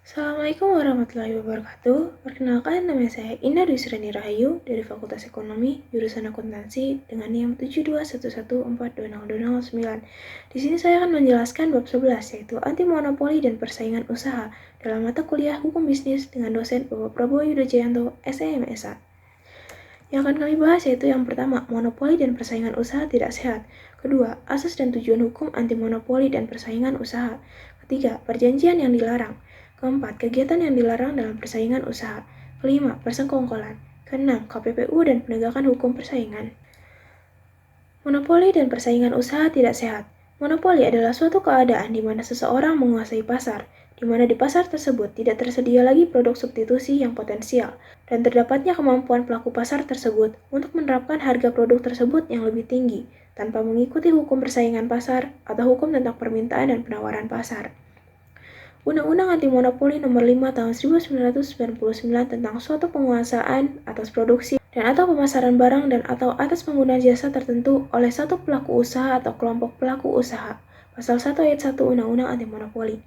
Assalamualaikum warahmatullahi wabarakatuh. Perkenalkan, nama saya Indah Dwi Surani Rahayu dari Fakultas Ekonomi, jurusan Akuntansi dengan NIM 7211420209. Di sini saya akan menjelaskan bab 11 yaitu anti monopoli dan persaingan usaha dalam mata kuliah Hukum Bisnis dengan dosen Bapak Prabowo Yudajayanto, SEMSA. Yang akan kami bahas yaitu yang pertama, monopoli dan persaingan usaha tidak sehat. Kedua, asas dan tujuan hukum anti monopoli dan persaingan usaha. Ketiga, perjanjian yang dilarang. Keempat, kegiatan yang dilarang dalam persaingan usaha. Kelima, persekongkolan. Keenam, KPPU dan penegakan hukum persaingan. Monopoli dan persaingan usaha tidak sehat. Monopoli adalah suatu keadaan di mana seseorang menguasai pasar, di mana di pasar tersebut tidak tersedia lagi produk substitusi yang potensial, dan terdapatnya kemampuan pelaku pasar tersebut untuk menerapkan harga produk tersebut yang lebih tinggi, tanpa mengikuti hukum persaingan pasar atau hukum tentang permintaan dan penawaran pasar. Undang-Undang Anti Monopoli Nomor 5 Tahun 1999 tentang suatu penguasaan atas produksi dan atau pemasaran barang dan atau atas pengguna jasa tertentu oleh satu pelaku usaha atau kelompok pelaku usaha. Pasal 1 ayat 1 Undang-Undang Anti Monopoli.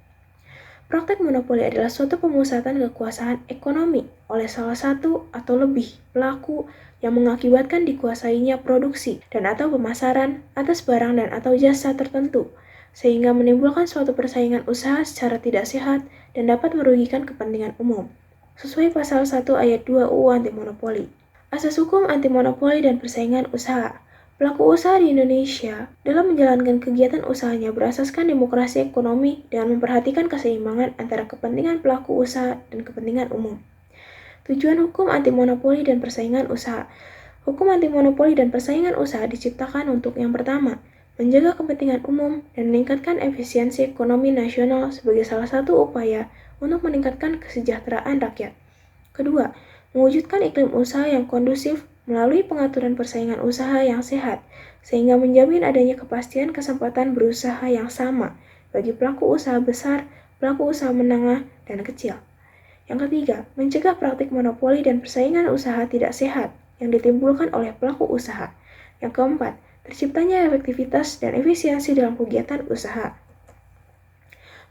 Praktek monopoli adalah suatu pemusatan kekuasaan ekonomi oleh salah satu atau lebih pelaku yang mengakibatkan dikuasainya produksi dan atau pemasaran atas barang dan atau jasa tertentu, sehingga menimbulkan suatu persaingan usaha secara tidak sehat dan dapat merugikan kepentingan umum. Sesuai pasal 1 ayat 2 UU Anti Monopoli. Asas hukum anti monopoli dan persaingan usaha. Pelaku usaha di Indonesia dalam menjalankan kegiatan usahanya berasaskan demokrasi ekonomi dengan memperhatikan keseimbangan antara kepentingan pelaku usaha dan kepentingan umum. Tujuan hukum anti monopoli dan persaingan usaha. Hukum anti monopoli dan persaingan usaha diciptakan untuk yang pertama, menjaga kepentingan umum dan meningkatkan efisiensi ekonomi nasional sebagai salah satu upaya untuk meningkatkan kesejahteraan rakyat. Kedua, mewujudkan iklim usaha yang kondusif melalui pengaturan persaingan usaha yang sehat, sehingga menjamin adanya kepastian kesempatan berusaha yang sama bagi pelaku usaha besar, pelaku usaha menengah, dan kecil. Yang ketiga, mencegah praktik monopoli dan persaingan usaha tidak sehat yang ditimbulkan oleh pelaku usaha. Yang keempat, terciptanya efektivitas dan efisiensi dalam kegiatan usaha.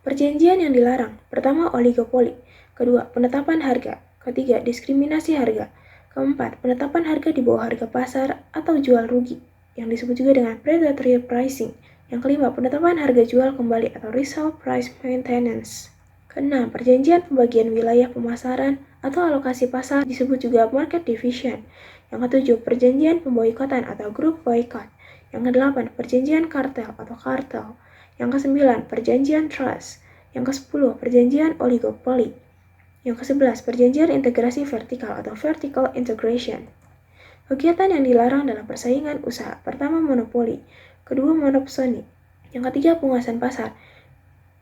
Perjanjian yang dilarang. Pertama, oligopoli. Kedua, penetapan harga. Ketiga, diskriminasi harga. Keempat, penetapan harga di bawah harga pasar atau jual rugi, yang disebut juga dengan predatory pricing. Yang kelima, penetapan harga jual kembali atau resale price maintenance. Keenam, perjanjian pembagian wilayah pemasaran atau alokasi pasar disebut juga market division. Yang ketujuh, perjanjian pemboikotan atau group boycott. Yang kedelapan, perjanjian kartel atau kartel. Yang kesembilan, perjanjian trust. Yang kesepuluh, perjanjian oligopoli. Yang ke-11, perjanjian integrasi vertikal atau vertical integration. Kegiatan yang dilarang dalam persaingan usaha. Pertama, monopoli. Kedua, monopsoni. Yang ketiga, penguasaan pasar.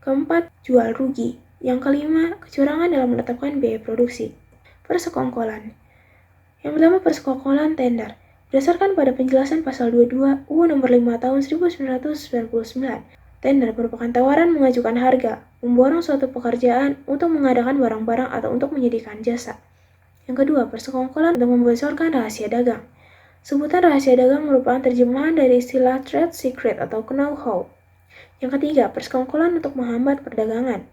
Keempat, jual rugi. Yang kelima, kecurangan dalam menetapkan biaya produksi. Persekongkolan. Yang pertama, persekongkolan tender. Berdasarkan pada penjelasan pasal 22 UU Nomor 5 Tahun 1999, tender merupakan tawaran mengajukan harga, memborong suatu pekerjaan untuk mengadakan barang-barang atau untuk menyediakan jasa. Yang kedua, persekongkolan untuk membocorkan rahasia dagang. Sebutan rahasia dagang merupakan terjemahan dari istilah trade secret atau know-how. Yang ketiga, persekongkolan untuk menghambat perdagangan.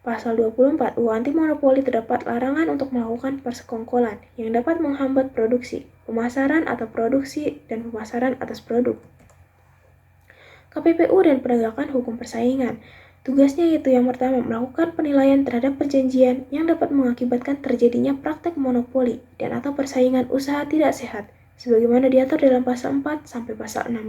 Pasal 24 UU Anti Monopoli terdapat larangan untuk melakukan persekongkolan yang dapat menghambat produksi, pemasaran atau produksi dan pemasaran atas produk. KPPU dan penegakan hukum persaingan. Tugasnya yaitu yang pertama, melakukan penilaian terhadap perjanjian yang dapat mengakibatkan terjadinya praktek monopoli dan atau persaingan usaha tidak sehat, sebagaimana diatur dalam pasal 4 sampai pasal 16.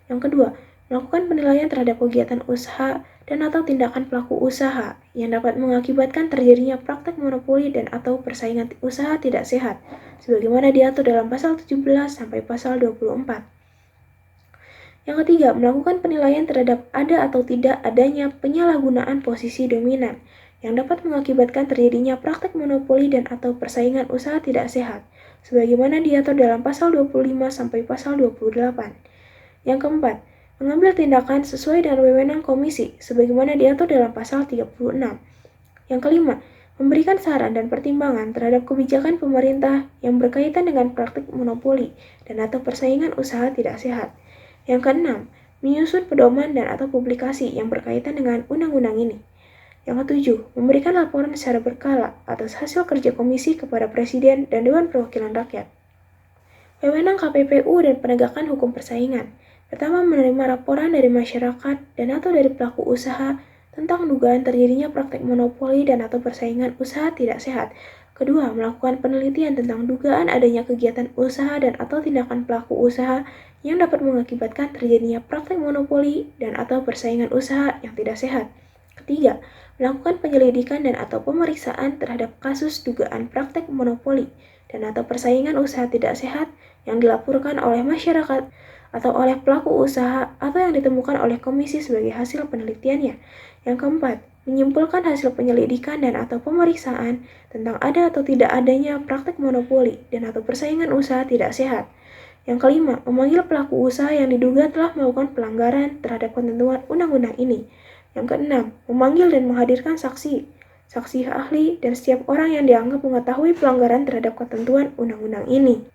Yang kedua, melakukan penilaian terhadap kegiatan usaha dan atau tindakan pelaku usaha yang dapat mengakibatkan terjadinya praktek monopoli dan atau persaingan usaha tidak sehat, sebagaimana diatur dalam pasal 17 sampai pasal 24. Yang ketiga, melakukan penilaian terhadap ada atau tidak adanya penyalahgunaan posisi dominan yang dapat mengakibatkan terjadinya praktek monopoli dan atau persaingan usaha tidak sehat, sebagaimana diatur dalam pasal 25 sampai pasal 28. Yang keempat, mengambil tindakan sesuai dengan wewenang komisi, sebagaimana diatur dalam pasal 36. Yang kelima, memberikan saran dan pertimbangan terhadap kebijakan pemerintah yang berkaitan dengan praktik monopoli dan atau persaingan usaha tidak sehat. Yang keenam, menyusun pedoman dan atau publikasi yang berkaitan dengan undang-undang ini. Yang ketujuh, memberikan laporan secara berkala atas hasil kerja komisi kepada Presiden dan Dewan Perwakilan Rakyat. Wewenang KPPU dan penegakan hukum persaingan. Pertama, menerima laporan dari masyarakat dan atau dari pelaku usaha tentang dugaan terjadinya praktek monopoli dan atau persaingan usaha tidak sehat. Kedua, melakukan penelitian tentang dugaan adanya kegiatan usaha dan atau tindakan pelaku usaha yang dapat mengakibatkan terjadinya praktek monopoli dan atau persaingan usaha yang tidak sehat. Ketiga, melakukan penyelidikan dan atau pemeriksaan terhadap kasus dugaan praktek monopoli dan atau persaingan usaha tidak sehat yang dilaporkan oleh masyarakat atau oleh pelaku usaha atau yang ditemukan oleh komisi sebagai hasil penelitiannya. Yang keempat, menyimpulkan hasil penyelidikan dan atau pemeriksaan tentang ada atau tidak adanya praktek monopoli dan atau persaingan usaha tidak sehat. Yang kelima, memanggil pelaku usaha yang diduga telah melakukan pelanggaran terhadap ketentuan undang-undang ini. Yang keenam, memanggil dan menghadirkan saksi, saksi ahli, dan setiap orang yang dianggap mengetahui pelanggaran terhadap ketentuan undang-undang ini.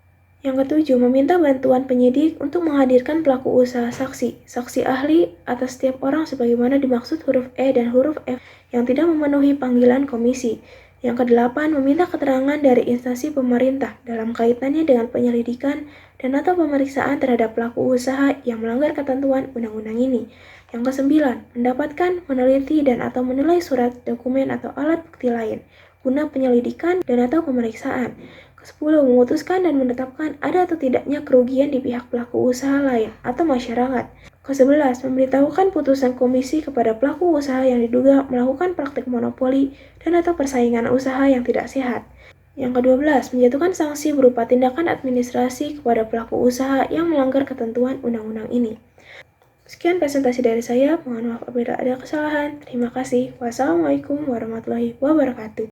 Yang ketujuh, meminta bantuan penyidik untuk menghadirkan pelaku usaha saksi, saksi ahli atas setiap orang sebagaimana dimaksud huruf E dan huruf F yang tidak memenuhi panggilan komisi. Yang kedelapan, meminta keterangan dari instansi pemerintah dalam kaitannya dengan penyelidikan dan atau pemeriksaan terhadap pelaku usaha yang melanggar ketentuan undang-undang ini. Yang kesembilan, mendapatkan, meneliti dan atau menilai surat, dokumen atau alat bukti lain guna penyelidikan dan atau pemeriksaan. Ke-10, memutuskan dan menetapkan ada atau tidaknya kerugian di pihak pelaku usaha lain atau masyarakat. Ke-11, memberitahukan putusan komisi kepada pelaku usaha yang diduga melakukan praktik monopoli dan atau persaingan usaha yang tidak sehat. Yang ke-12, menjatuhkan sanksi berupa tindakan administrasi kepada pelaku usaha yang melanggar ketentuan undang-undang ini. Sekian presentasi dari saya, mohon maaf apabila ada kesalahan. Terima kasih. Wassalamualaikum warahmatullahi wabarakatuh.